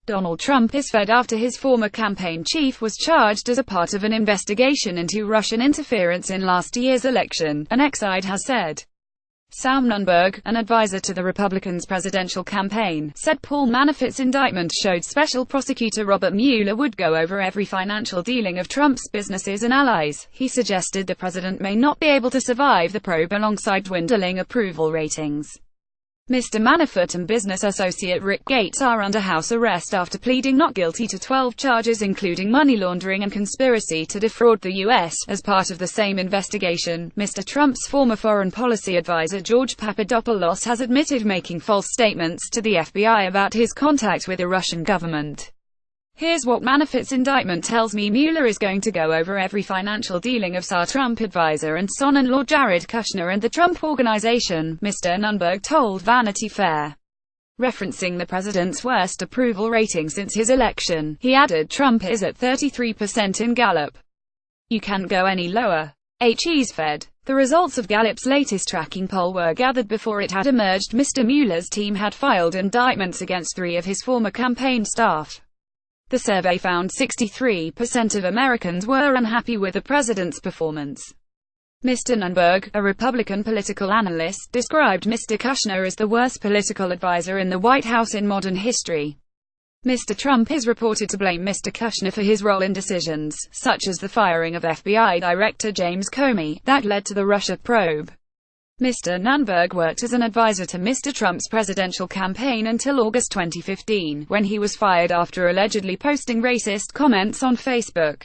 Donald Trump is fed after his former campaign chief was charged as a part of an investigation into Russian interference in last year's election, an ex-aide has said. Sam Nunberg, an advisor to the Republicans' presidential campaign, said Paul Manafort's indictment showed Special Prosecutor Robert Mueller would go over every financial dealing of Trump's businesses and allies. He suggested the president may not be able to survive the probe alongside dwindling approval ratings. Mr. Manafort and business associate Rick Gates are under house arrest after pleading not guilty to 12 charges including money laundering and conspiracy to defraud the U.S. As part of the same investigation, Mr. Trump's former foreign policy advisor George Papadopoulos has admitted making false statements to the FBI about his contact with the Russian government. Here's what Manafort's indictment tells me: Mueller is going to go over every financial dealing of SAR Trump advisor and son-in-law Jared Kushner and the Trump Organization, Mr. Nunberg told Vanity Fair. Referencing the president's worst approval rating since his election, he added Trump is at 33% in Gallup. You can't go any lower. He's fed. The results of Gallup's latest tracking poll were gathered before it had emerged. Mr. Mueller's team had filed indictments against 3 of his former campaign staff. The survey found 63% of Americans were unhappy with the president's performance. Mr. Nunberg, a Republican political analyst, described Mr. Kushner as the worst political advisor in the White House in modern history. Mr. Trump is reported to blame Mr. Kushner for his role in decisions, such as the firing of FBI Director James Comey, that led to the Russia probe. Mr. Nunberg worked as an advisor to Mr. Trump's presidential campaign until August 2015, when he was fired after allegedly posting racist comments on Facebook.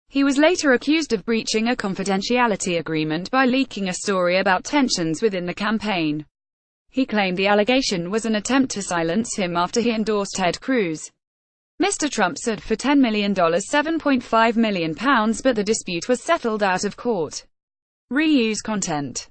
He was later accused of breaching a confidentiality agreement by leaking a story about tensions within the campaign. He claimed the allegation was an attempt to silence him after he endorsed Ted Cruz. Mr. Trump sued for $10 million, £7.5 million, but the dispute was settled out of court. Reuse content.